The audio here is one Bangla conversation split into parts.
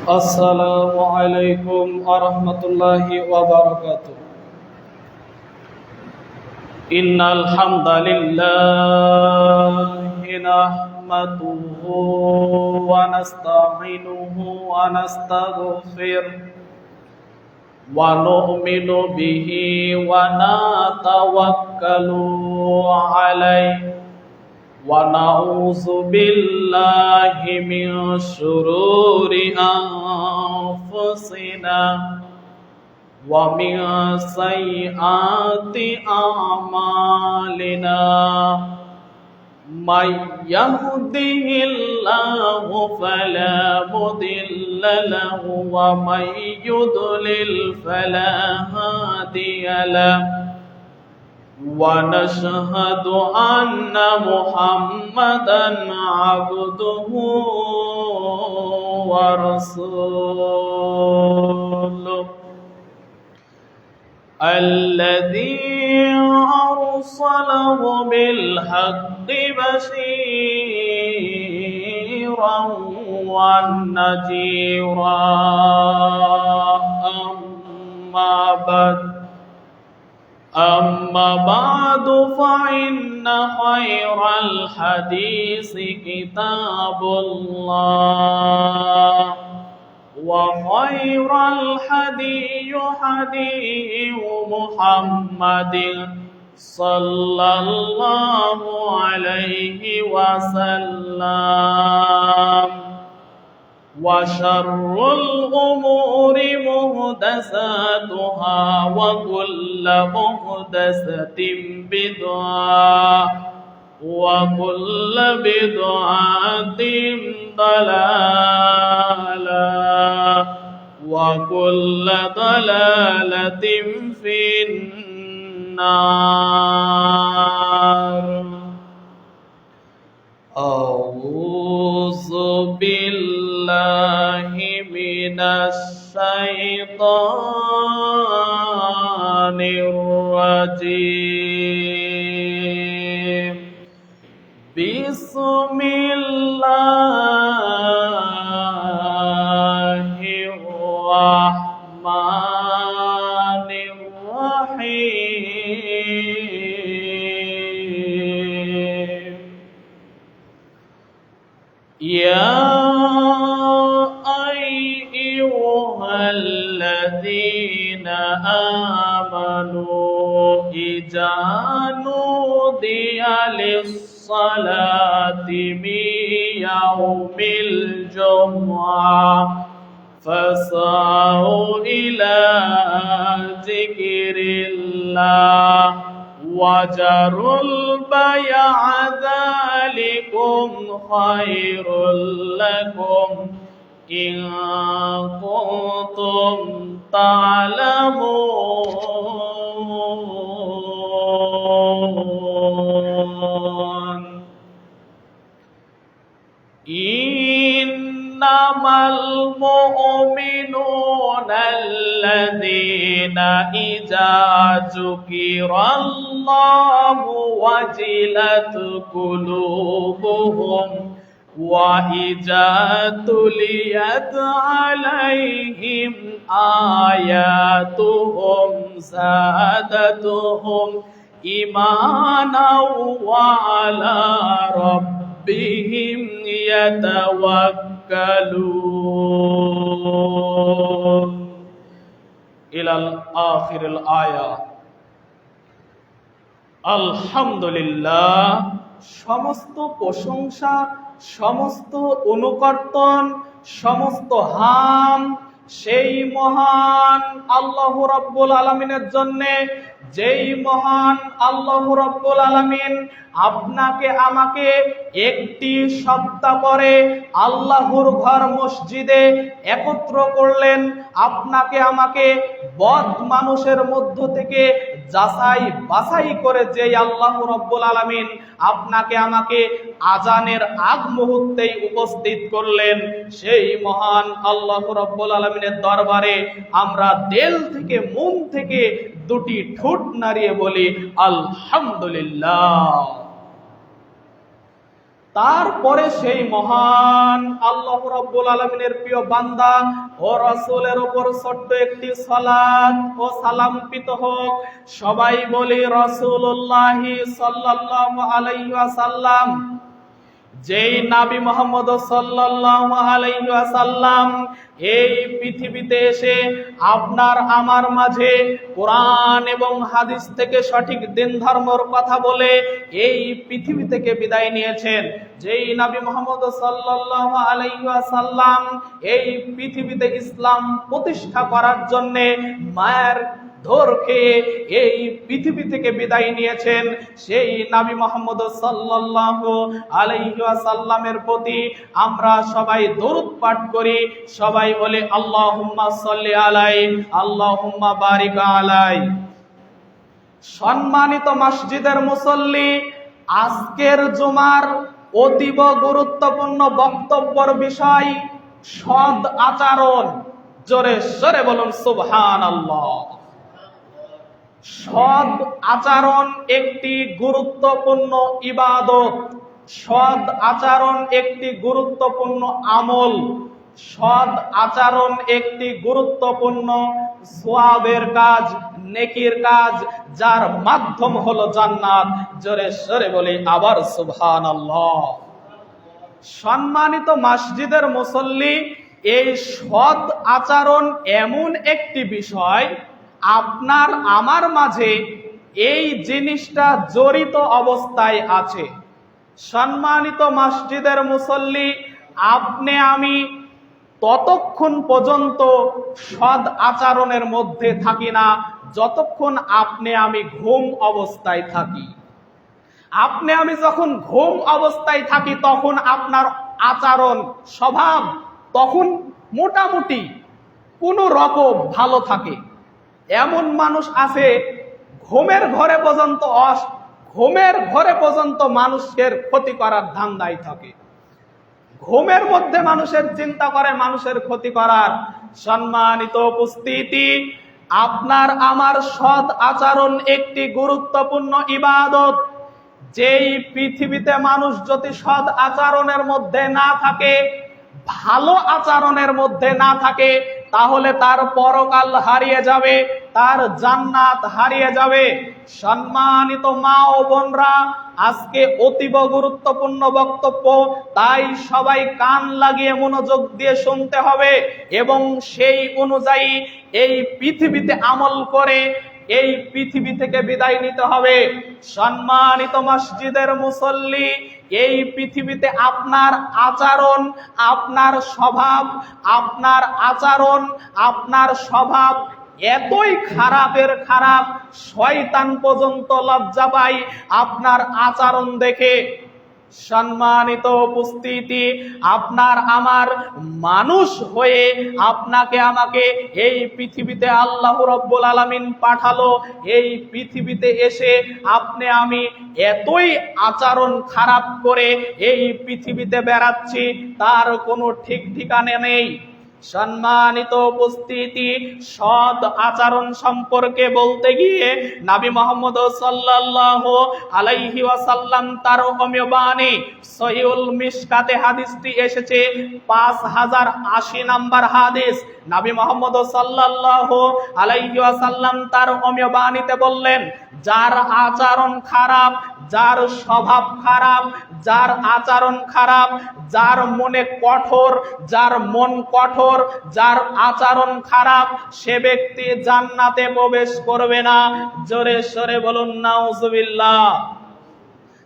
السلام عليكم ورحمة الله وبركاته. إن الحمد لله نحمده ونستعينه ونستغفره ونؤمن به ونتوكل عليه ونعوذ بالله من شرور أنفسنا ومن سيئات أعمالنا من يهده الله فلا مضل له ومن يضلل فلا هادي له ونشهد أن محمدا عبده ورسوله الذي أرسله بالحق بشيرا ونذيرا أما بعد فإن خير الحديث كتاب الله وخير الهدي هدي محمد صلى الله عليه وسلم وشر الأمور محدثاتها وكل محدثة بدعة وكل بدعة ضلالة وكل ضلالة في النار. أعوذ بالله من الشيطان الرجيم. بسم الله الرحمن الرحيم. يا أيها الذين آمنوا إذا نودي للصلاة من يوم الجمعة فاسعوا إلى ذكر الله وذروا البيع ذلكم خير لكم إن كنتم تعلمون. إنما المؤمنون الذين إذا ذكر الله وجلت قلوبهم وإذا تليت عليهم آياتهم زادتهم إيمانا وعلى ربهم يتوكلون. إلى آخر الآية. আলহামদুলিল্লাহ, সমস্ত প্রশংসা, সমস্ত অনুকর্তন, সমস্ত হাম সেই মহান আল্লাহ রাব্বুল আলামিনের জন্যে, যেই মহান আল্লাহ রাব্বুল আলামিন আপনাকে আমাকে একটি সপ্তাহ পরে আল্লাহর ঘর মসজিদে একত্র করলেন। আপনাকে আমাকে বদ মানুষের মধ্য থেকে যাচাই বাছাই করে যেই আল্লাহ রাব্বুল আলামিন আপনাকে আমাকে আজানের আগ মুহূর্তেই উপস্থিত করলেন, সেই মহান আল্লাহ রাব্বুল আলামিনের দরবারে আমরা দিল থেকে মন থেকে দুটি ঠোঁট নাড়িয়ে বলি আলহামদুলিল্লাহ। তারপরে সেই মহান আল্লাহ রাব্বুল আলামিনের প্রিয় বান্দা ও রাসূলের উপর ছোট্ট একটি সালাত ও সালাম পিত হোক। সবাই বলি রাসূলুল্লাহ সাল্লাল্লাহু আলাইহি ওয়াসাল্লাম। যেই নবী মুহাম্মদ সাল্লাল্লাহু আলাইহি ওয়াসাল্লাম এই পৃথিবীতে এসে আপনার আমার মাঝে কোরআন এবং হাদিস থেকে সঠিক দিন ধর্মের কথা বলে এই পৃথিবী থেকে বিদায় নিয়েছেন, যেই নবী মুহাম্মদ সাল্লাল্লাহু আলাইহি ওয়াসাল্লাম এই পৃথিবীতে ইসলাম প্রতিষ্ঠা করার জন্য মায়ের ধর খেয়ে এই পৃথিবী থেকে বিদায় নিয়েছেন, সেই নবী মুহাম্মদ সাল্লাল্লাহু আলাইহি ওয়াসাল্লামের প্রতি আমরা সবাই দরুদ পাঠ করি। সবাই বলে আল্লাহুম্মা সাল্লি আলাইহি আল্লাহুম্মা বারিক আলাইহি। সম্মানিত মসজিদের মুসল্লি, আজকের জুমার অতীব গুরুত্বপূর্ণ বক্তব্যের বিষয় সৎ আচরণ। জোরে সরে বলুন সুবহানাল্লাহ। সৎ আচরণ একটি গুরুত্বপূর্ণ ইবাদত, সৎ আচরণ একটি গুরুত্বপূর্ণ আমল, সৎ আচরণ একটি গুরুত্বপূর্ণ সওয়াবের কাজ, নেকির কাজ, যার মাধ্যম হলো জান্নাত। জোরে সরে বলি আবার সুবহানাল্লাহ। সম্মানিত মসজিদের মুসল্লি, এই সৎ আচরণ এমন একটি বিষয় আপনার আমার মাঝে এই জিনিসটা জড়িত অবস্থায় আছে। সম্মানিত মসজিদের মুসল্লি, আপনি আমি ততক্ষণ পর্যন্ত সৎ আচরণের মধ্যে থাকি না যতক্ষণ আপনি আমি ঘুম অবস্থায় থাকি। আপনি আমি যখন ঘুম অবস্থায় থাকি তখন আপনার আচরণ স্বভাব তখন মোটামুটি কোনো রকম ভালো থাকে। এমন মানুষ আছে ঘুমের ঘরে পর্যন্ত মানুষের ক্ষতি করার ধান্দায় থাকে, ঘুমের মধ্যে মানুষের চিন্তা করে মানুষের ক্ষতি করার। সম্মানিত উপস্থিতি, আপনার আমার সৎ আচরণ একটি গুরুত্বপূর্ণ ইবাদত। যেই পৃথিবীতে মানুষ যদি সৎ আচরণের মধ্যে না থাকে, ভালো আচরণের মধ্যে না থাকে, তাহলে তার পরকাল হারিয়ে যাবে, তার জান্নাত হারিয়ে যাবে। সম্মানিত মা ও বোনরা, আজকে অতীব গুরুত্বপূর্ণ বক্তব্য, তাই সবাই কান লাগিয়ে মনোযোগ দিয়ে শুনতে হবে এবং সেই অনুযায়ী এই পৃথিবীতে আমল করে এই পৃথিবী থেকে বিদায় নিতে হবে। সম্মানিত মসজিদের মুসল্লি, এই পৃথিবীতে আপনার আচরণ, আপনার স্বভাব, আপনার আচরণ, আপনার স্বভাব এতই খারাপের খারাপ, শয়তান পর্যন্ত লজ্জা পায় আপনার আচরণ দেখে। সম্মানিত উপস্থিতি, আপনার আমার মানুষ হয়ে আপনাকে আমাকে এই পৃথিবীতে আল্লাহ রাব্বুল আলামিন পাঠালো। এই পৃথিবীতে এসে আপনি আমি এতই আচরণ খারাপ করে এই পৃথিবীতে বেড়াচ্ছি, তার কোনো ঠিক ঠিকানা নেই। সম্মানিত উপস্থিতি, সৎ আচরণ সম্পর্কে বলতে গিয়ে নবী মুহাম্মদ সাল্লাল্লাহু আলাইহি ওয়াসাল্লাম তার অমীয় বাণী সহিহুল মিশকাতে হাদিসটি এসেছে 5080 নম্বর হাদিস। নবী মুহাম্মদ সাল্লাল্লাহু আলাইহি ওয়াসাল্লাম তার অমীয় বাণীতে বললেন, যার আচরণ খারাপ, যার স্বভাব খারাপ, যার আচরণ খারাপ, যার মনে কঠোর, যার মন কঠোর, যার আচরণ খারাপ, সে ব্যক্তি জান্নাতে প্রবেশ করবে না। জোরে সরে বলুন নাউজুবিল্লাহ।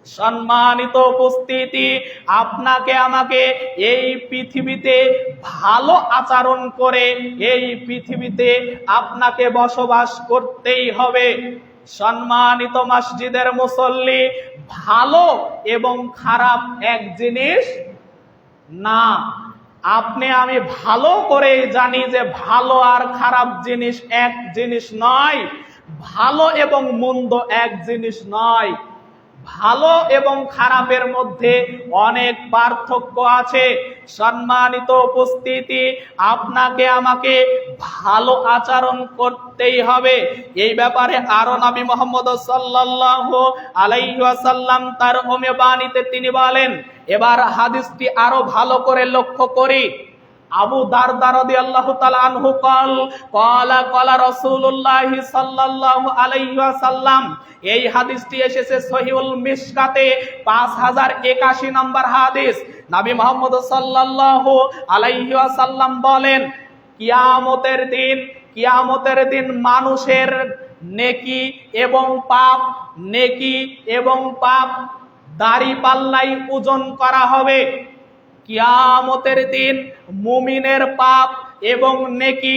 সম্মানিত উপস্থিতি, আপনাকে আমাকে এই পৃথিবীতে ভালো আচরণ করে এই পৃথিবীতে আপনাকে বসবাস করতেই হবে। সম্মানিত মসজিদের মুসল্লি, ভালো এবং খারাপ এক জিনিস না। আপনি আমি ভালো করে জানি যে ভালো আর খারাপ জিনিস এক জিনিস নয়, ভালো এবং মন্দ এক জিনিস নয়। ভালো এবং খারাপের মধ্যে অনেক পার্থক্য আছে। সম্মানিত উপস্থিতি, আপনাকে আমাকে ভালো আচরণ করতেই হবে। এই ব্যাপারে আরো নবী মুহাম্মদ সাল্লাল্লাহু আলাইহি ওয়াসাল্লাম তার বাণীতে তিনি বলেন। এবার হাদিসটি আরো ভালো করে লক্ষ্য করি। আবু দারদা রাদিয়াল্লাহু তাআলা আনহু ক্বালা রাসূলুল্লাহ সাল্লাল্লাহু আলাইহি ওয়াসাল্লাম। এই হাদিসটি এসেছে সহিহুল মিশকাতে 5081 নম্বর হাদিস। নবী মুহাম্মদ সাল্লাল্লাহু আলাইহি ওয়াসাল্লাম বলেন, কিয়ামতের দিন মানুষের নেকি এবং পাপ দাড়িপাল্লায় ওজন করা হবে। কিয়ামতের দিন মুমিনের পাপ এবং নেকি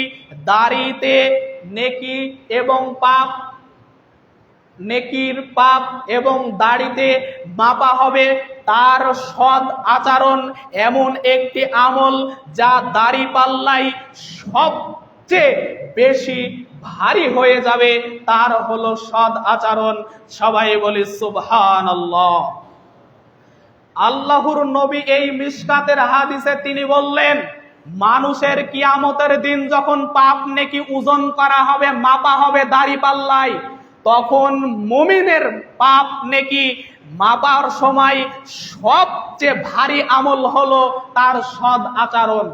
দাড়িতে নেকির পাপ এবং দাড়িতে মাপা হবে। তার সৎ আচরণ এমন একটি আমল যা দাড়িপাল্লায় সবচেয়ে বেশি ভারী হয়ে যাবে, তার হলো সৎ আচরণ। সবাই বলি সুবহানাল্লাহ। আল্লাহর নবী এই মিশকাতের হাদিসে তিনি বললেন, মানুষের কিয়ামতের দিন যখন পাপ নেকি ওজন করা হবে, মাপা হবে দাড়িপাল্লায়, তখন মুমিনের পাপ নেকি মাপার সময় সবচেয়ে ভারী আমল হলো তার সৎ আচরণ।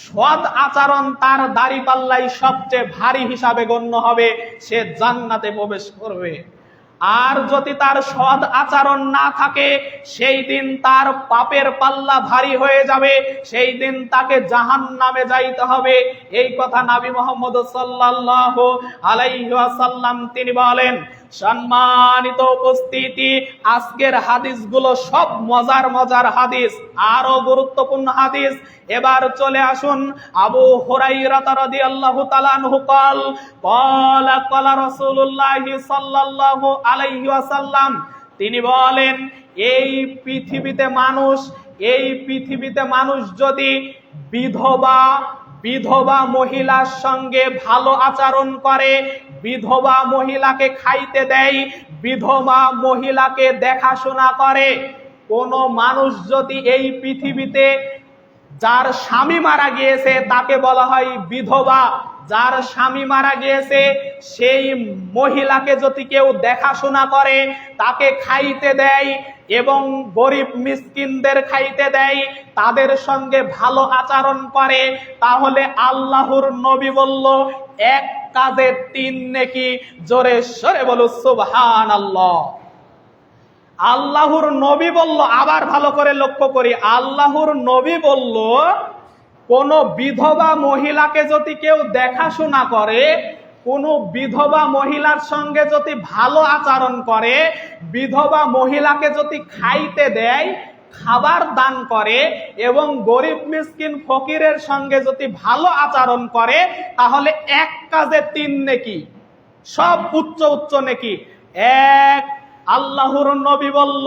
সৎ আচরণ তার দাড়িপাল্লায় সবচেয়ে ভারী হিসাবে গণ্য হবে, সে জান্নাতে প্রবেশ করবে। আর যদি তার সৎ আচরণ না থাকে, সেই দিন তার পাপের পাল্লা ভারী হয়ে যাবে, সেই দিন তাকে জাহান্নামে যাইতে হবে। এই কথা নবী মুহাম্মদ সাল্লাল্লাহু আলাইহি ওয়াসাল্লাম তিনি বলেন। সম্মানিত উপস্থিতি, আজকের হাদিসগুলো সব মজার হাদিস, আরো গুরুত্বপূর্ণ হাদিস। এবার চলে আসুন আবু হুরায়রা রাদিয়াল্লাহু তাআলা আনহু ক্বালা রাসূলুল্লাহ সাল্লাল্লাহু আলাইহি ওয়াসাল্লাম, তিনি বলেন, এই পৃথিবীতে মানুষ যদি বিধবা মহিলার সঙ্গে ভালো আচরণ করে, বিধবা মহিলাকে খাইতে দেয়, বিধবা মহিলাকে দেখাশোনা করে, কোন মানুষ যদি এই পৃথিবীতে যার স্বামী মারা গিয়েছে তাকে বলা হয় বিধবা, যার স্বামী মারা গিয়েছে সেই মহিলাকে যদি কেউ দেখাশোনা করে, তাকে খাইতে দেয় এবং গরিব মিসকিনদের খাইতে দেয়, তাদের সঙ্গে ভালো আচরণ করে, তাহলে আল্লাহর নবী বলল, এক কাজে 3 নেকি। জোরে সরে বলো সুবহানাল্লাহ। আল্লাহর নবী বলল, আবার ভালো করে লক্ষ্য করি, আল্লাহর নবী বলল, কোন বিধবা মহিলাকে যদি কেউ দেখাশোনা করে, কোন বিধবা মহিলার সঙ্গে যদি ভালো আচরণ করে, বিধবা মহিলাকে যদি খাইতে দেয়, খাবার দান করে এবং গরিব মিসকিন ফকিরের সঙ্গে যদি ভালো আচরণ করে, তাহলে এক কাজে 3 নেকি, সব উচ্চ নেকি। এক, আল্লাহর নবী বলল,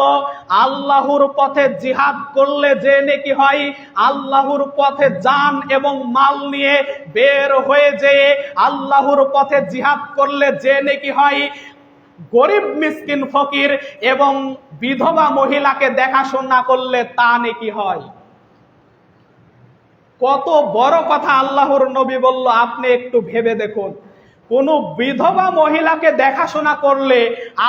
আল্লাহর পথে জিহাদ করলে যে নেকি হয়, আল্লাহর পথে জান এবং মাল নিয়ে বের হয়ে যেয়ে আল্লাহর পথে জিহাদ করলে যে নেকি হয়, গরিব মিসকিন ফকির এবং বিধবা মহিলাকে দেখাশোনা করলে তা নেকি হয়। কত বড় কথা আল্লাহর নবী বলল, আপনি একটু ভেবে দেখুন। কোন বিধবা মহিলাকে দেখাশোনা করলে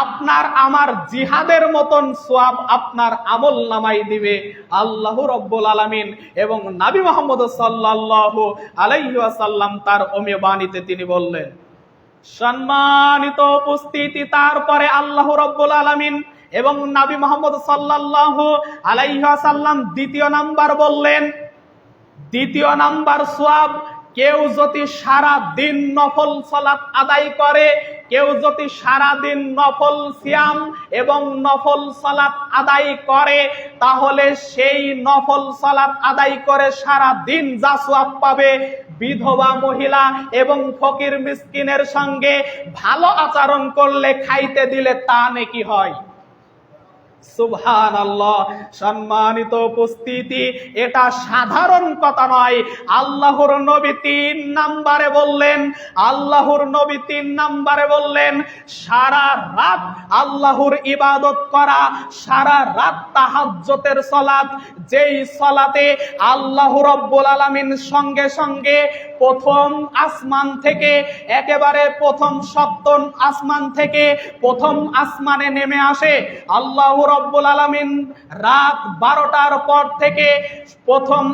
আপনার আমার জিহাদের মতন সওয়াব আপনার আমল নামায় দিবে আল্লাহ রাব্বুল আলামিন এবং নবী মুহাম্মদ সাল্লাল্লাহু আলাইহি ওয়াসাল্লাম তার বাণীতে তিনি বললেন। সম্মানিত উপস্থিতি, তারপরে আল্লাহ রাব্বুল আলামিন এবং নবী মুহাম্মদ সাল্লাল্লাহু আলাইহি ওয়াসাল্লাম দ্বিতীয় নাম্বার বললেন, দ্বিতীয় নাম্বার সওয়াব, কেউ যদি সারা দিন নফল সালাত আদায় করে, কেউ যদি সারা দিন নফল সিয়াম এবং নফল সালাত আদায় করে, তাহলে সেই নফল সালাত আদায় করে সারা দিন যা সওয়াব পাবে, বিধবা মহিলা এবং ফকির মিসকিনের সঙ্গে ভালো আচরণ করলে, খাইতে দিলে তা নেকি হয়। সুবহানাল্লাহ। সম্মানিত উপস্থিতি, এটা সাধারণ কথা নয়। আল্লাহর নবী 3 নম্বরে বললেন, আল্লাহর নবী 3 নম্বরে বললেন, সারা রাত আল্লাহর ইবাদত করা, সারা রাত তাহাজ্জুদের সালাত, যেই সালাতে আল্লাহ রাব্বুল আলামিন সঙ্গে সঙ্গে প্রথম আসমান থেকে, একেবারে প্রথম সপ্তম আসমান থেকে প্রথম আসমানে নেমে আসে। আল্লাহ রাব্বুল আলামিন রাত 12টার পর থেকে প্রথম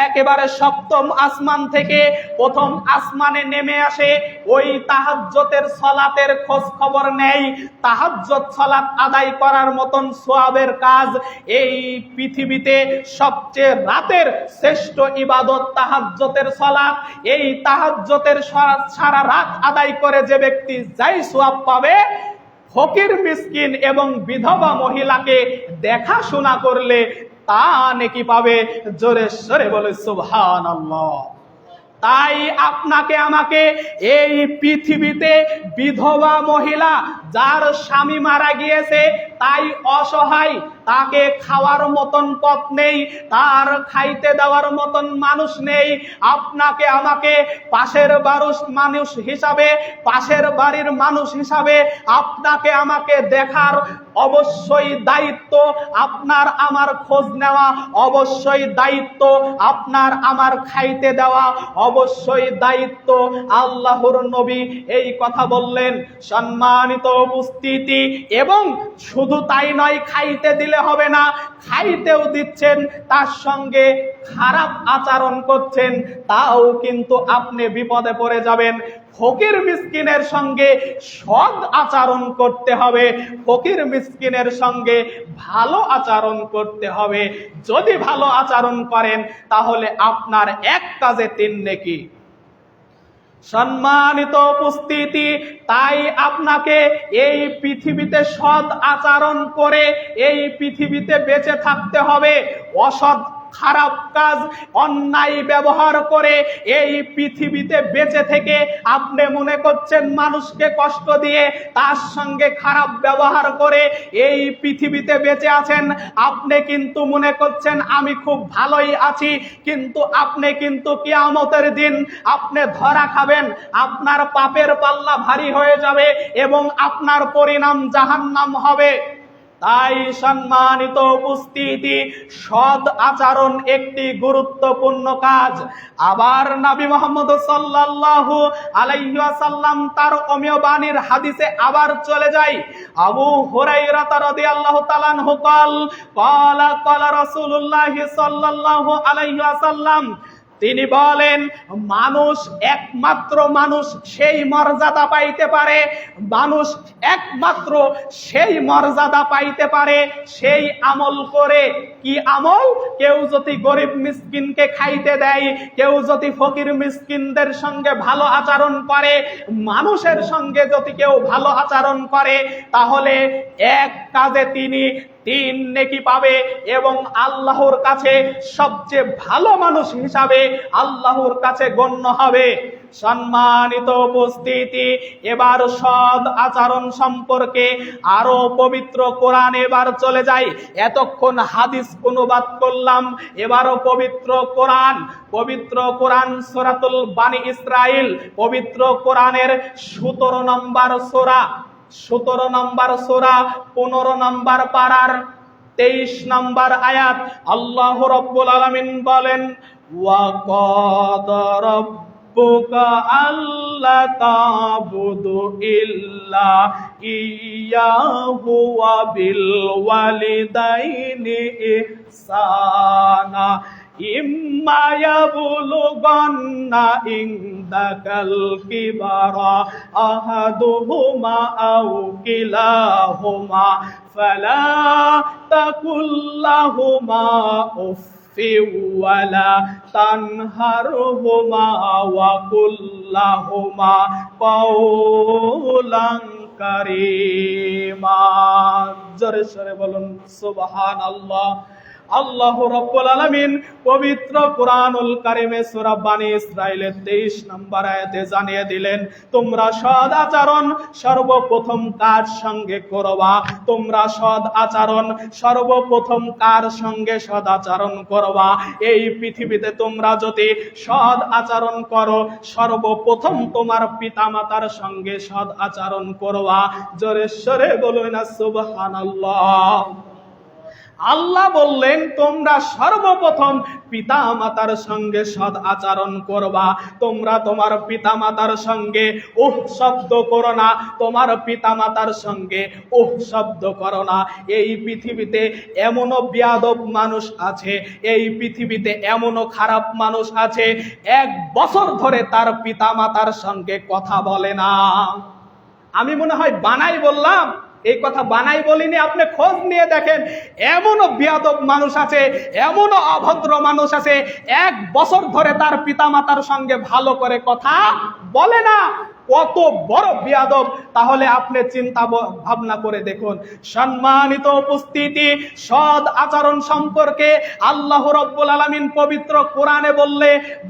একেবারে সপ্তম আসমান থেকে প্রথম আসমানে নেমে আসে, ওই তাহাজ্জুদের সালাতের খোঁজ খবর নেয়। তাহাজ্জুদ সালাত আদায় করার মতন সওয়াবের কাজ এই পৃথিবীতে সবচেয়ে রাতের শ্রেষ্ঠ ইবাদত তাহাজ্জুদের সালাত। এই তাহাজ্জুদের সারা রাত আদায় করে যে ব্যক্তি যাই সওয়াব পাবে, ফকির মিসকিন এবং বিধবা মহিলাকে দেখাশোনা করলে তা নেকি পাবে। জোরে সরে বলে সুবহানাল্লাহ। তাই আপনাকে আমাকে এই পৃথিবীতে বিধবা মহিলা যার স্বামী মারা গিয়েছে, তাই অসহায়, তাকে খাওয়ার মতন পথ নেই, তার খাইতে দেওয়ার মতন মানুষ নেই, আপনাকে আমাকে পাশের বাড়ির মানুষ হিসাবে, পাশের বাড়ির মানুষ হিসাবে আপনাকে আমাকে দেখার অবশ্যই দায়িত্ব, আপনার আমার খোঁজ নেওয়া অবশ্যই দায়িত্ব, আপনার আমার খাইতে দেওয়া অবশ্যই দায়িত্ব। আল্লাহর নবী এই কথা বললেন। সম্মানিত উপস্থিতি, এবং শুধু তাই নয়, খাইতে দিলে হবে না, খাইতেও দিচ্ছেন, তার সঙ্গে খারাপ আচরণ করছেন, তাও কিন্তু আপনি বিপদে পড়ে যাবেন। ফকির মিসকিনের সঙ্গে সৎ আচরণ করতে হবে, ফকির মিসকিনের সঙ্গে ভালো আচরণ করতে হবে। যদি ভালো আচরণ করেন তাহলে আপনার এক কাজে 3 নেকি। সম্মানিত উপস্থিতি, তাই আপনাকে এই পৃথিবীতে সৎ আচরণ করে এই পৃথিবীতে বেঁচে থাকতে হবে। অসৎ, খারাপ কাজ, অন্যায় ব্যবহার করে এই পৃথিবীতে বেঁচে থেকে আপনি মনে করছেন মানুষকে কষ্ট দিয়ে, তার সঙ্গে খারাপ ব্যবহার করে এই পৃথিবীতে বেঁচে আছেন। আপনি কিন্তু মনে করছেন আমি খুব ভালোই আছি, কিন্তু আপনি কিন্তু কিয়ামতের দিন আপনি ধরা খাবেন, আপনার পাপের পাল্লা ভারী হয়ে যাবে এবং আপনার পরিণাম জাহান্নাম হবে। তাই সম্মানিত উপস্থিতি, সৎ আচরণ একটি গুরুত্বপূর্ণ কাজ। আবার নবী মুহাম্মদ সাল্লাল্লাহু আলাইহি ওয়াসাল্লাম তার অমীয় বাণীর হাদিসে আবার চলে যায়। আবু হুরায়রা রাদিয়াল্লাহু তাআলা আনহু ক্বালা রাসূলুল্লাহ সাল্লাল্লাহু আলাইহি ওয়াসাল্লাম, তিনি বলেন, মানুষ একমাত্র মানুষ সেই মর্যাদা পাইতে পারে, মানুষ একমাত্র সেই মর্যাদা পাইতে পারে সেই আমল করে। কি আমল? কেউ যদি গরিব মিসকিনকে খাইতে দেয়, কেউ যদি ফকির মিসকিনদের সঙ্গে ভালো আচরণ করে, মানুষের সঙ্গে যদি কেউ ভালো আচরণ করে, তাহলে এক কাজে তিনি 3 নেকি পাবে এবং আল্লাহর কাছে সবচেয়ে ভালো মানুষ হিসাবে আল্লাহর কাছে গণ্য হবে। সম্মানিত উপস্থিতি, এবার সৎ আচরণ সম্পর্কে আরো পবিত্র কোরআন এবার চলে যাই। এতক্ষণ হাদিস অনুবাদ করলাম, এবারও পবিত্র কোরআন সূরাতুল বানি ইসরাইল, পবিত্র কোরআনের 17 নম্বর সূরা, 15 নম্বর পারার 23 নম্বর আয়াত। আল্লাহ রাব্বুল আলামিন বলেন, ওয়া ক্বাদা রাব্বুকা আল্লা তা'বুদু ইল্লা ইয়্যাহু ওয়া বিল ওয়ালিদাইনি ইহসানা ইম্মা ইয়াবলুগান্না ইনদাকাল কিবারা আহাদুহুমা আও কিলাহুমা ফালা তাকুল্লাহুমা উফফিন ওয়ালা তানহারহুমা ওয়া কুল্লাহুমা কাওলান কারীমা। জোরে সরে বলুন সুবহানাল্লাহ। আল্লাহ রাব্বুল আলামিন পবিত্র কুরআনুল কারীমে সূরা বনী ইসরাঈলের 23 নম্বর আয়াতে জানিয়ে দিলেন, তোমরা সৎ আচরণ সর্বপ্রথম কার সঙ্গে করবা? তোমরা সৎ আচরণ সর্বপ্রথম কার সঙ্গে সদাচরণ করবা? এই পৃথিবীতে তোমরা যদি সৎ আচরণ করো, সর্বপ্রথম তোমার পিতামাতার সঙ্গে সৎ আচরণ করবা। জোরে সোরে বলুন না সুবহানাল্লাহ। আল্লাহ বললেন তোমরা সর্বপ্রথম পিতা মাতার সঙ্গে সৎ আচরণ করবা। তোমরা তোমার পিতা মাতার সঙ্গে ওহ শব্দ করো না, তোমার পিতা মাতার সঙ্গে ওহ শব্দ করো না। এই পৃথিবীতে এমনও বেয়াদব মানুষ আছে, এই পৃথিবীতে এমনও খারাপ মানুষ আছে, 1 বছর ধরে তার পিতা মাতার সঙ্গে কথা বলে না। আমি মনে হয় বানাই বললাম, এই কথা বানাই বলিনি, আপনি খোঁজ নিয়ে দেখেন। এমনও বেয়াদব মানুষ আছে, এমনও অভদ্র মানুষ আছে, 1 বছর ধরে তার পিতামাতার সঙ্গে ভালো করে কথা বলে না। কত বড় বেয়াদব! তাহলে আপনি চিন্তা ভাবনা করে দেখুন। সম্মানিত উপস্থিতি, সৎ আচরণ সম্পর্কে আল্লাহ রাব্বুল আলামিন পবিত্র কোরআনে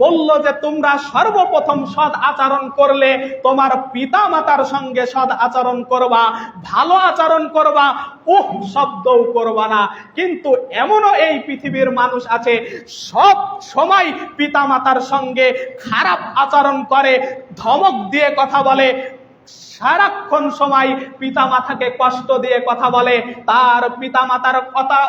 বলল যে তোমরা সর্বপ্রথম সৎ আচরণ করলে তোমার পিতা মাতার সঙ্গে সৎ আচরণ করবা, ভালো আচরণ করবা, উহ শব্দও করবা না। কিন্তু এমনও এই পৃথিবীর মানুষ আছে, সব সময় পিতা মাতার সঙ্গে খারাপ আচরণ করে, ধমক দিয়ে কথা বলে, সারাক্ষণ সময় পিতা মাতাকে কষ্ট দিয়ে কথা বলে, তার পিতা মাতার কথা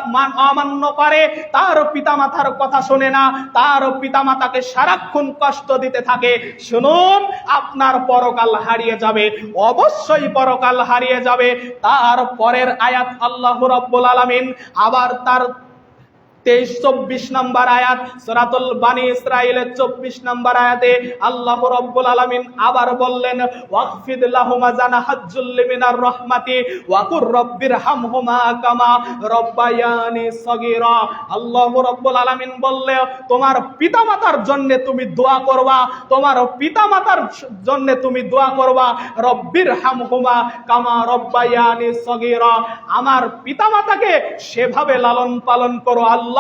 অমান্য করে, তার পিতা মাতার কথা শোনে না, তার পিতা মাতাকে সারাক্ষণ কষ্ট দিতে থাকে। শুনুন, আপনার পরকাল হারিয়ে যাবে, অবশ্যই পরকাল হারিয়ে যাবে। তার পরের আয়াত আল্লাহ রাব্বুল আলামিন আবার তার 23-24 নম্বর আয়াত সূরাতুল বনী ইসরাঈলের 24 নম্বর আয়াতে আল্লাহ রাব্বুল আলামিন আবার বললেন, ওয়াকফিদ লাহুমা জানাহাজ্জুল মিনার রাহমাতি ওয়া কুর রাব্বিরহামহুমা কামা রাব্বায়ানি সগীরা। আল্লাহ রাব্বুল আলামিন বললে তোমার পিতামাতার জন্য তুমি দোয়া করবা, তোমার পিতামাতার জন্য তুমি দোয়া করবা, রাব্বিরহামহুমা কামা রাব্বায়ানি সগীরা। আমার পিতামাতাকে সেভাবে লালন পালন করো। আল্লাহ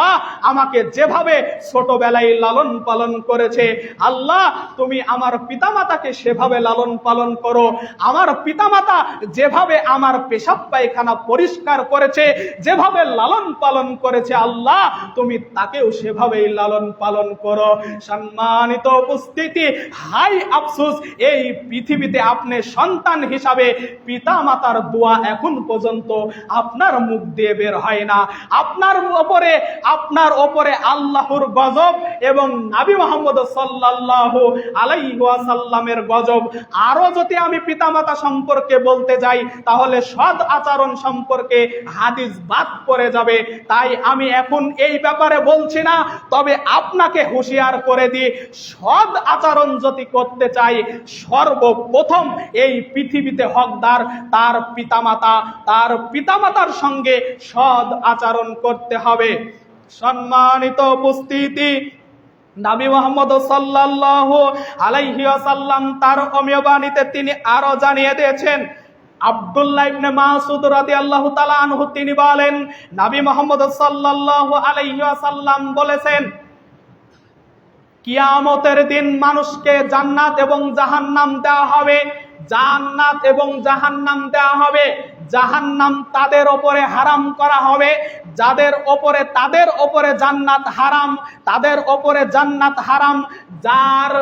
আমাকে যেভাবে ছোটবেলায় লালন পালন করেছে, আল্লাহ তুমি আমার পিতামাতাকে সেভাবে লালন পালন করো। আমার পিতামাতা যেভাবে আমার পেশাব পায়খানা পরিষ্কার করেছে, যেভাবে লালন পালন করেছে, আল্লাহ তুমি তাকেও সেভাবেই লালন পালন করো। সম্মানিত উপস্থিতি, হাই আফসোস, এই পৃথিবীতে আপনি সন্তান হিসাবে পিতামাতার দোয়া এখন পর্যন্ত আপনার মুখ দিয়ে বের হয় না। আপনার ওপরে আল্লাহর গজব এবং নবী মুহাম্মদ সাল্লাল্লাহু আলাইহি ওয়াসাল্লামের গজব। আরো যদি আমি পিতামাতা সম্পর্কে বলতে যাই তাহলে সৎ আচরণ সম্পর্কে হাদিস বাদ পড়ে যাবে, তাই আমি এখন এই ব্যাপারে বলছি না। তবে আপনাকে হুঁশিয়ার করে দিই, সৎ আচরণ যদি করতে চাই, সর্বপ্রথম এই পৃথিবীতে হকদার তার পিতামাতা, তার পিতামাতার সঙ্গে সৎ আচরণ করতে হবে। সম্মানিত উপস্থিতি, নবী মুহাম্মদ সাল্লাল্লাহু আলাইহি ওয়াসাল্লাম তার অমীয় বাণীতে তিনি আরো জানিয়ে দিয়েছেন। আব্দুল্লাহ ইবনে মাসউদ রাদিয়াল্লাহু তাআলা আনহু তিনি বলেন, নবী মুহাম্মদ সাল্লাল্লাহু আলাইহি ওয়াসাল্লাম বলেছেন, কিয়ামতের দিন মানুষকে জান্নাত এবং জাহান্নাম দেওয়া হবে, জান্নাত এবং জাহান্নাম দেওয়া হবে। জাহান্নাম তাদের উপরে হারাম করা হবে, তাদের উপরে জান্নাত হারাম, তাদের উপরে জান্নাত হারাম যার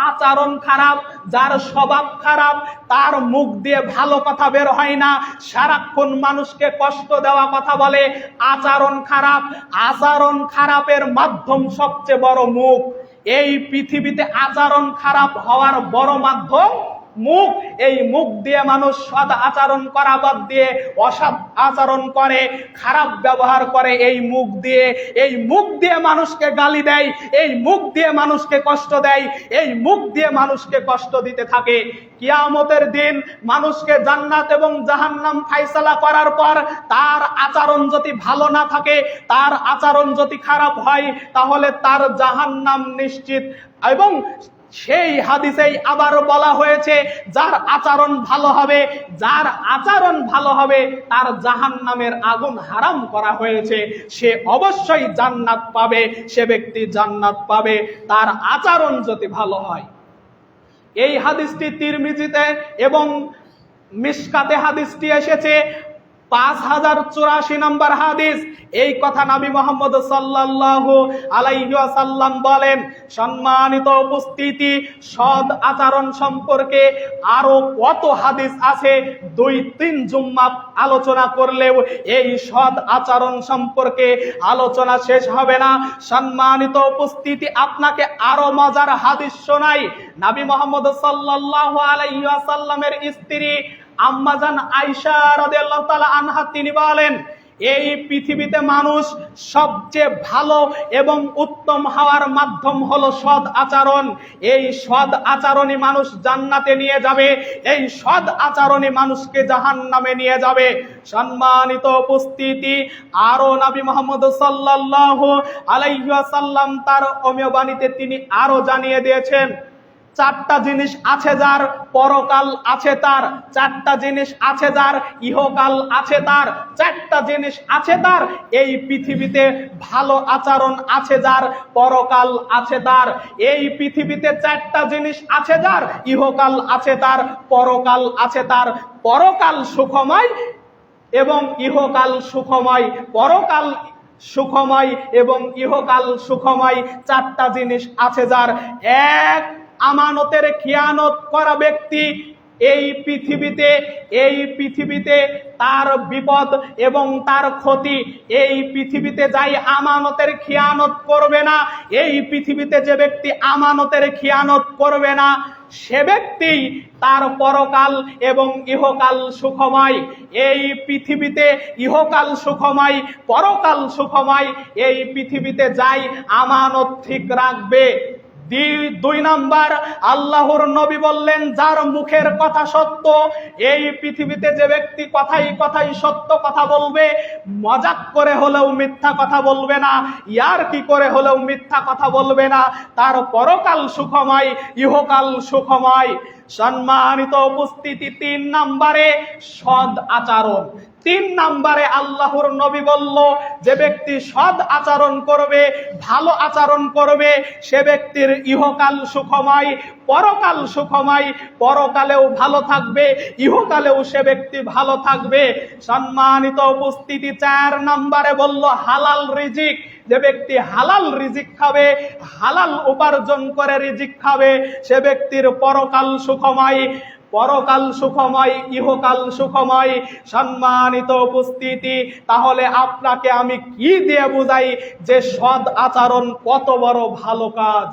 আচরণ খারাপ, যার স্বভাব খারাপ, তার মুখ দিয়ে ভালো কথা বের হয় না, সারাক্ষণ মানুষকে কষ্ট দেওয়া কথা বলে, আচরণ খারাপের মাধ্যম সবচেয়ে বড় মুখ। এই পৃথিবীতে আচরণ খারাপ হওয়ার বড় মাধ্যম মুখ। এই মুখ দিয়ে মানুষ সৎ আচরণ করা বাদ দিয়ে অসৎ আচরণ করে, খারাপ ব্যবহার করে। এই মুখ দিয়ে মানুষকে গালি দেয়, এই মুখ দিয়ে মানুষকে কষ্ট দেয়, এই মুখ দিয়ে মানুষকে কষ্ট দিতে থাকে। কিয়ামতের দিন মানুষকে জান্নাত এবং জাহান্নাম ফায়সালা করার পর তার আচরণ যদি ভালো না থাকে, তার আচরণ যদি খারাপ হয়, তাহলে তার জাহান্নাম নিশ্চিত এবং সেই হাদিসেই আবার বলা হয়েছে যার আচরণ ভালো হবে, যার আচরণ ভালো হবে তার জাহান্নামের আগুন হারাম করা হয়েছে, সে অবশ্যই জান্নাত পাবে, সে ব্যক্তি জান্নাত পাবে তার আচরণ যদি ভালো হয়। এই হাদিসটি তিরমিজিতে এবং মিশকাতে হাদিসটি এসেছে 5084 নম্বর হাদিস। এই কথা নবী মুহাম্মদ সাল্লাল্লাহু আলাইহি ওয়াসাল্লাম বলেন। সম্মানিত উপস্থিতি, সৎ আচরণ সম্পর্কে আরো কত হাদিস আছে, 2-3 জুম্মা আলোচনা করলেও এই সৎ আচরণ সম্পর্কে আলোচনা শেষ হবে না। সম্মানিত উপস্থিতি, আপনাকে আরো মজার হাদিস শোনাই। নবী মুহাম্মদ সাল্লাল্লাহু আলাইহি ওয়াসাল্লামের স্ত্রী আম্মাজান আয়েশা রাদিয়াল্লাহু তাআলা আনহা তিনি বলেন, এই পৃথিবীতে মানুষ সবচেয়ে ভালো এবং উত্তম হওয়ার মাধ্যম হলো সৎ আচরণ। এই সৎ আচরণই মানুষ জান্নাতে নিয়ে যাবে, এই সৎ আচরণই মানুষকে জাহান্নামে নিয়ে যাবে। সম্মানিত উপস্থিতি, আরো নবী মুহাম্মদ সাল্লাল্লাহু আলাইহি ওয়াসাল্লাম তার অমীয় বাণীতে তিনি আরো জানিয়ে দিয়েছেন, 4টা জিনিস আছে যার, পরকাল আছে তার। 4টা জিনিস আছে যার, ইহকাল আছে তার। 4টা জিনিস আছে তার, এই পৃথিবীতে ভালো আচরণ আছে যার, পরকাল আছে তার। এই পৃথিবীতে 4টা জিনিস আছে যার, ইহকাল আছে তার, পরকাল আছে তার। পরকাল সুখময় এবং ইহকাল সুখময়, পরকাল সুখময় এবং ইহকাল সুখময়, 4টা জিনিস আছে যার। এক, আমানতের খিয়ানত করা ব্যক্তি এই পৃথিবীতে তার বিপদ এবং তার ক্ষতি। এই পৃথিবীতে যাই আমানতের খিয়ানত করবে না, এই পৃথিবীতে যে ব্যক্তি আমানতের খিয়ানত করবে না সে ব্যক্তি তার পরকাল এবং ইহকাল সুখময়। এই পৃথিবীতে ইহকাল সুখময়, পরকাল সুখময়। এই পৃথিবীতে যাই আমানত ঠিক রাখবে। 2 নাম্বার, আল্লাহর নবী বললেন, যার মুখের কথা সত্য। এই পৃথিবীতে যে ব্যক্তি কথাই সত্য কথা বলবে, মজাক করে হলেও মিথ্যা কথা বলবে না, ইয়ার কি করে হলেও মিথ্যা কথা বলবে না, তার পরকাল সুখময়, ইহকাল সুখময়। সম্মানিত উপস্থিতি, 3 নম্বরে সৎ আচরণ। 3 নম্বরে আল্লাহর নবী বলল, যে ব্যক্তি সৎ আচরণ করবে, ভালো আচরণ করবে, সে ব্যক্তির ইহকাল সুখময়, পরকাল সুখময়। পরকালেও ভালো থাকবে, ইহকালেও সে ব্যক্তি ভালো থাকবে। সম্মানিত উপস্থিতি, 4 নম্বরে বলল হালাল রিজিক। যে ব্যক্তি হালাল রিজিক খাবে, হালাল উপার্জন করে রিজিক খাবে, সে ব্যক্তির পরকাল সুখময়, পরকাল সুখময়, ইহকাল সুখময়। সম্মানিত উপস্থিতি, তাহলে আপনাকে আমি কি দিয়ে বুঝাই যে সৎ আচরণ কত বড় ভালো কাজ।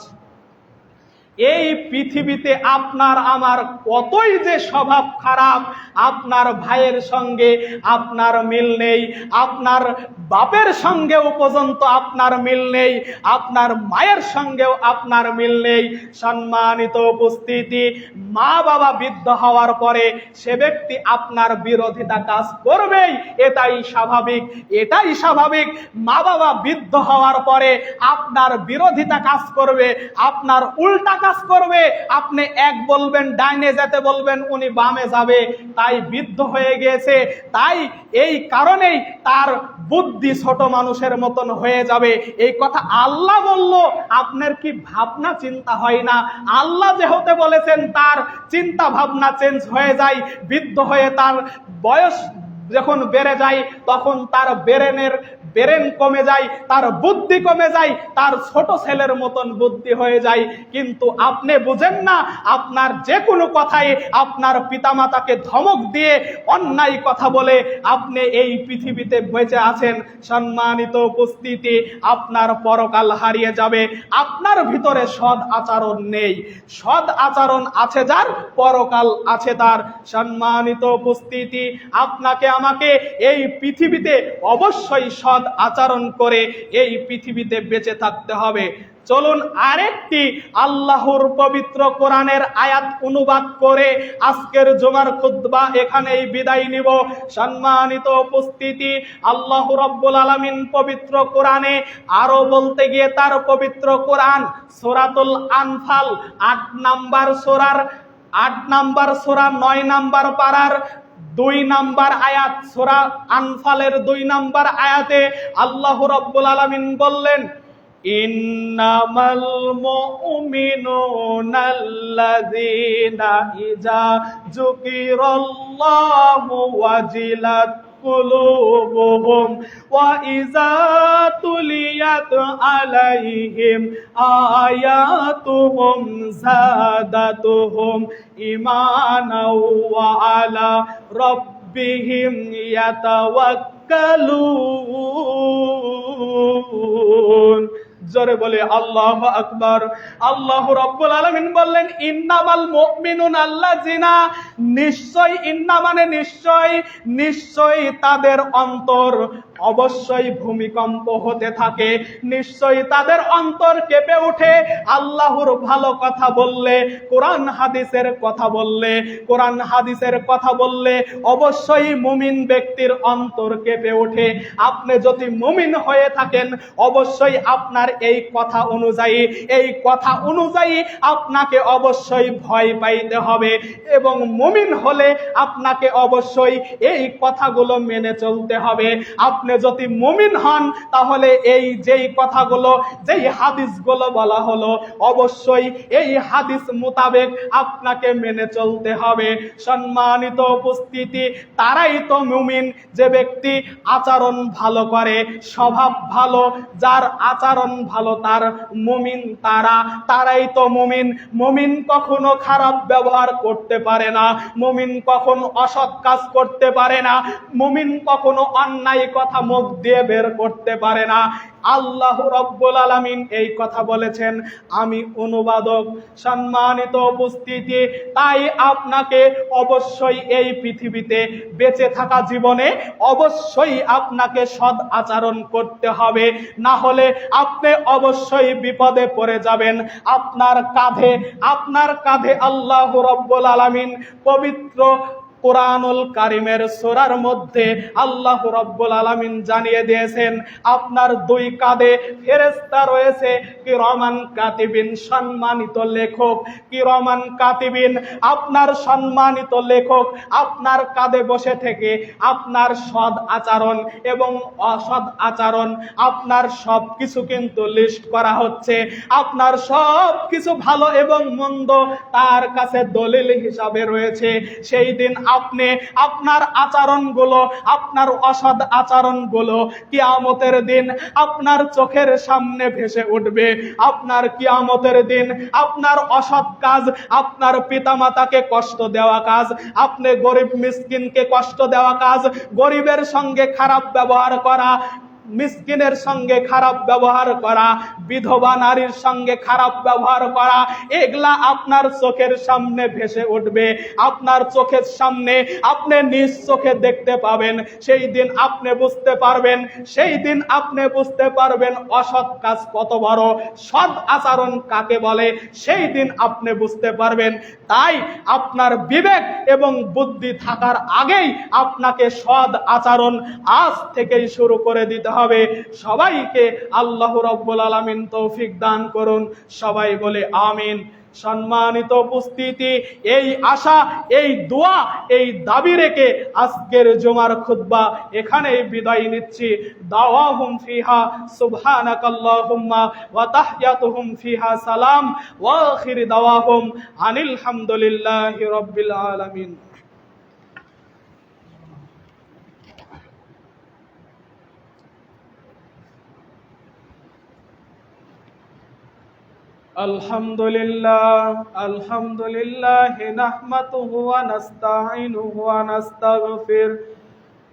এই পৃথিবীতে আপনার আমার কতই যে স্বভাব খারাপ, আপনার ভাইয়ের সঙ্গে আপনার মিল নেই, আপনার বাপের সঙ্গেও পর্যন্ত আপনার মিল নেই, আপনার মায়ের সঙ্গেও আপনার মিল নেই। সম্মানিত উপস্থিতি, মা বাবা বৃদ্ধ হওয়ার পরে সে ব্যক্তি আপনার বিরোধিতা কাজ করবেই, এটাই স্বাভাবিক, এটাই স্বাভাবিক। মা বাবা বৃদ্ধ হওয়ার পরে আপনার বিরোধিতা কাজ করবে, আপনার উল্টা কাজ করবে। আপনি এক বলবেন, ডাইনে যেতে বলবেন, উনি বামে যাবে। তাই বৃদ্ধ হয়ে গিয়েছে, তাই এই কারণেই তার বুদ্ধি ছোট মানুষের মতন হয়ে যাবে। এই কথা আল্লাহ বলল, আপনার কি ভাবনা চিন্তা হয় না? আল্লাহ যেহেতু বলেছেন তার চিন্তা ভাবনা চেঞ্জ হয়ে যায়। বৃদ্ধ হয়ে তার বয়স যখন বেড়ে যায় তখন তার ব্রেন কমে যায়, তার বুদ্ধি কমে যায়, তার ছোট ছেলের মতন বুদ্ধি হয়ে যায়। কিন্তু আপনি বুঝেন না, আপনার যে কোনো কথাই আপনার পিতামাতাকে ধমক দিয়ে অন্যায় কথা বলে আপনি এই পৃথিবীতে বেঁচে আছেন। সম্মানিত উপস্থিতি, আপনার পরকাল হারিয়ে যাবে। আপনার ভিতরে সৎ আচরণ নেই, সৎ আচরণ আছে যার, পরকাল আছে তার। সম্মানিত উপস্থিতি, আপনাকে আমাকে এই পৃথিবীতে অবশ্যই সৎ আচরণ করে এই পৃথিবীতে বেঁচে থাকতে হবে। চলুন আরেকটি আল্লাহর পবিত্র কোরআনের আয়াত অনুবাদ করে আজকের জুমার খুতবা এখানেই বিদায় নিব। সম্মানিত উপস্থিতি, আল্লাহ রাব্বুল আলামিন পবিত্র কোরআনে আরো বলতে গিয়ে তার পবিত্র কোরআন সূরাতুল আনফাল 8 নাম্বার সূরার 9 নাম্বার পারার 2 নাম্বার আয়াত, সূরা আনফালের 2 নাম্বার আয়াতে আল্লাহ রাব্বুল আলামিন বললেন, ইন্নামাল মুমিনুনাল্লাযীনা ইযা যুকিরাল্লাহু ওয়াজিলাত কুলুবুহুম ওয়া ইযা তুলিয়াত আলাইহিম আয়াতুহুম যাদাতুহুম ঈমানাও ওয়া আলা রাব্বিহিম ইয়াতাওয়াক্কালুন। জোরে বলে আল্লাহু আকবার। আল্লাহ রাব্বুল আলামিন বললেন, ইন্নামাল মুমিনুনা আল্লাযিনা, নিশ্চয়, ইন্না মানে নিশ্চয় তাদের অন্তর অবশ্যই ভূমিকম্প হতে থাকে, নিশ্চয়ই তাদের অন্তর কেঁপে ওঠে আল্লাহর ভালো কথা বললে, কোরআন হাদিসের কথা বললে অবশ্যই মুমিন ব্যক্তির অন্তর কেঁপে ওঠে। আপনি যদি মুমিন হয়ে থাকেন অবশ্যই আপনার এই কথা অনুযায়ী আপনাকে অবশ্যই ভয় পাইতে হবে, এবং মুমিন হলে আপনাকে অবশ্যই এই কথাগুলো মেনে চলতে হবে। আপনি যদি মুমিন হন তাহলে এই যেই কথাগুলো, যেই হাদিসগুলো বলা হলো, অবশ্যই এই হাদিস মোতাবেক আপনাকে মেনে চলতে হবে। সম্মানিত উপস্থিতি, তারাই তো মুমিন যে ব্যক্তি আচরণ ভালো করে, স্বভাব ভালো, যার আচরণ ভালো তার মুমিন, তারাই তো মুমিন। মুমিন কখনো খারাপ ব্যবহার করতে পারে না, মুমিন কখনো অসৎ কাজ করতে পারে না, মুমিন কখনো অন্যায় কথা মুখ দিয়ে বের করতে পারে না। আল্লাহ রাব্বুল আলামিন এই কথা বলেছেন, আমি অনুবাদক। সম্মানিত উপস্থিতি, তাই আপনাকে অবশ্যই এই পৃথিবীতে বেঁচে থাকা জীবনে অবশ্যই আপনাকে সৎ আচরণ করতে হবে, না হলে আপনি অবশ্যই বিপদে পড়ে যাবেন। আপনার কাঁধে আল্লাহ রাব্বুল আলামিন পবিত্র কোরআনুল কারীমের সূরার মধ্যে আল্লাহ রাব্বুল আলামিন জানিয়ে দিয়েছেন, আপনার 2 কাঁধে ফেরেশতা রয়েছে, কিরামান কাতিবিন, সম্মানিত লেখক। কিরামান কাতিবিন, আপনার সম্মানিত লেখক আপনার কাঁধে বসে থেকে আপনার সৎ আচরণ এবং অসৎ আচরণ, আপনার সব কিছু কিন্তু লিস্ট করা হচ্ছে। আপনার সব কিছু ভালো এবং মন্দ তার কাছে দলিল হিসাবে রয়েছে। সেই দিন আপনি আপনার আচরণগুলো, আপনার অসৎ আচরণগুলো কিয়ামতের দিন আপনার চোখের সামনে ভেসে উঠবে। আপনার কিয়ামতের দিন আপনার অসৎ কাজ, আপনার পিতামাতাকে কষ্ট দেওয়া কাজ, আপনি গরিব মিসকিনকে কষ্ট দেওয়া কাজ, গরিবের সঙ্গে খারাপ ব্যবহার করা, মিসকিনের সঙ্গে খারাপ ব্যবহার করা, বিধবা নারীর সঙ্গে খারাপ ব্যবহার করা, এগুলা আপনার চোখের সামনে ভেসে উঠবে। আপনার চোখের সামনে আপনি নিজ চোখে দেখতে পাবেন। সেই দিন আপনি বুঝতে পারবেন অসৎ কাজ কত বড়, সৎ আচরণ কাকে বলে, সেই দিন আপনি বুঝতে পারবেন। তাই আপনার বিবেক এবং বুদ্ধি থাকার আগেই আপনাকে সৎ আচরণ আজ থেকেই শুরু করে দিতে হবে। সবাইকে আল্লাহ রাব্বুল আলামিন তৌফিক দান করুন। সবাই বলে আমিন। সম্মানিত উপস্থিতি, এই আশা, এই দোয়া, এই দাবি রেখে আজকের জুমার খুতবা এখানেই বিদায় নিচ্ছি। দাওয়াহুম ফিহা সুবহানাকাল্লাহুম্মা ওয়া তাহিয়াতুহুম ফিহা সালাম ওয়া আখির দাওয়াহুম আনিল হামদুলিল্লাহি রাব্বিল আলামিন। আলহামদুলিল্লাহ নাহমাদুহু ওয়া নাস্তাঈনুহু ওয়া নাস্তাগফির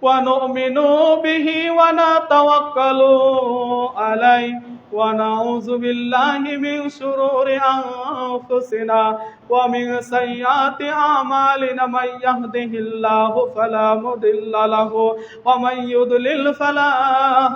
ওয়া নু'মিনু বিহি ওয়া নাতাওয়াক্কালু আলাইহি ওয়া নাউযু বিল্লাহি মিন শুরুরি আনফুসিনা ومن سيئات أعمالنا من يهده الله فلا مضل له ومن يضلل فلا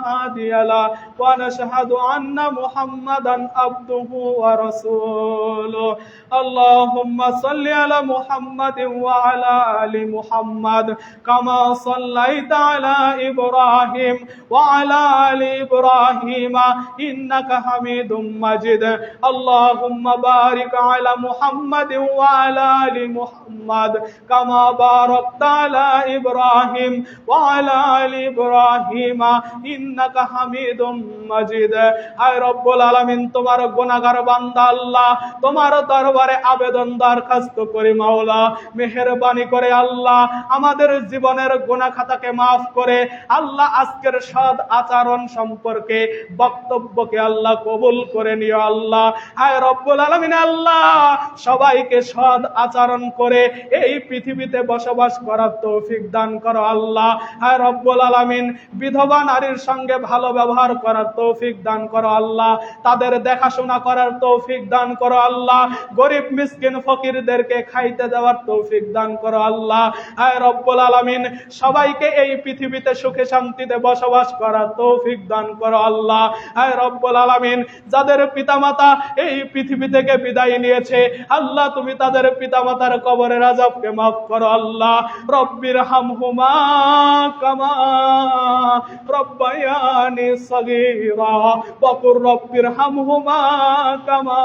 هادي له ونشهد أن محمدا عبده ورسوله اللهم صل على محمد وعلى آل محمد كما صليت على إبراهيم وعلى آل إبراهيم إنك حميد مجيد اللهم بارك على محمد وعلى آل محمد كما باركت على إبراهيم وعلى آل إبراهيم إنك حميد مجيد আয় রব্বুল আলামিন তোমার গুনাহগার বান্দা আল্লাহ তোমার দরবারে আবেদন দরখাস্ত করি মাওলা মেহেরবানি করে আল্লাহ আমাদের জীবনের গুনাহ খাতাকে maaf করে আল্লাহ আজকের সৎ আচরণ সম্পর্কে বক্তব্যকে আল্লাহ কবুল করে নিও আল্লাহ আয় রব্বুল আলামিন আল্লাহ সবাইকে সৎ আচরণ করে এই পৃথিবীতে বসবাস করার তৌফিক দান করো আল্লাহ আয় রব্বুল আলামিন বিধবা নারীর সঙ্গে ভালো ব্যবহার করার তৌফিক দান করো আল্লাহ তাদের দেখাশোনা করার তৌফিক দান করো আল্লাহ গরিব মিসকিন ফকিরদেরকে খাইতে দেওয়ার তৌফিক দান করো আল্লাহ আয় রব্বুল আলামিন সবাইকে এই পৃথিবীতে সুখে শান্তিতে বসবাস করার তৌফিক দান করো আল্লাহ আয় রব্বুল আলামিন যাদের পিতামাতা এই পৃথিবী থেকে বিদায় নিয়েছে আল্লাহ তুমি তাদের পিতামাতার কবরের আযাবকে maaf করো আল্লাহ রব্বির হামহুমা কামা রব্বায়ানি সগীরা ওয়া কুর রব্বির হামহুমা কামা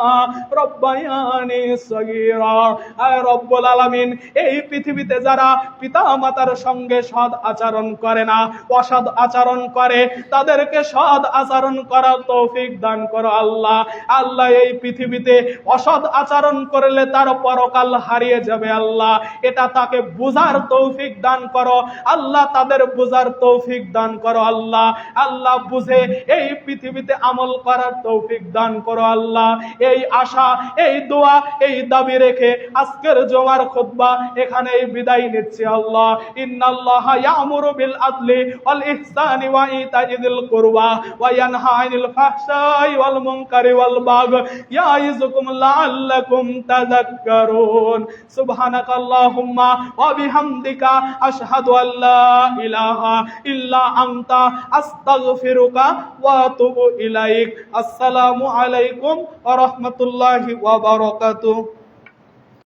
রব্বায়ানি সগীরা আয় রব্বুল আলামিন এই পৃথিবীতে যারা পিতামাতার সঙ্গে সৎ আচরণ করে না অসৎ আচরণ করে তাদেরকে সৎ আচরণ করার তৌফিক দান করো আল্লাহ আল্লাহ এই পৃথিবীতে অসৎ আচরণ করলে তার পরকাল হারিয়ে যাবে আল্লাহ এটা তাকে বুঝার তৌফিক দান করো আল্লাহ তাদের বুঝার তৌফিক দান করো আল্লাহ আল্লাহ বুঝে এই পৃথিবীতে আমল করার তৌফিক দান করো আল্লাহ এই আশা এই দোয়া এই দাবি রেখে আজকের জুমার খুতবা এখানেই বিদায় নিচ্ছি আল্লাহ ইন্নাল্লাহা ইয়ামুরু বিল আদলি ওয়াল ইহসানি ওয়া ইতাইযিল কুরবা ওয়া ইয়ানহা আনিল ফাহশাই ওয়াল মুনকারি ওয়াল বাগ ইয়াইযুকুম লাআল্লাকুম তাযাক্কারুন সুবহানাকাল্লাহুম্মা ওয়া বিহামদিকা আশহাদু আল্লা ইলাহা ইল্লা আনতা আস্তাগফিরুকা ওয়া আতুবু ইলাইক আসসালামু আলাইকুম ওয়া রাহমাতুল্লাহি ওয়া বারাকাতুহু।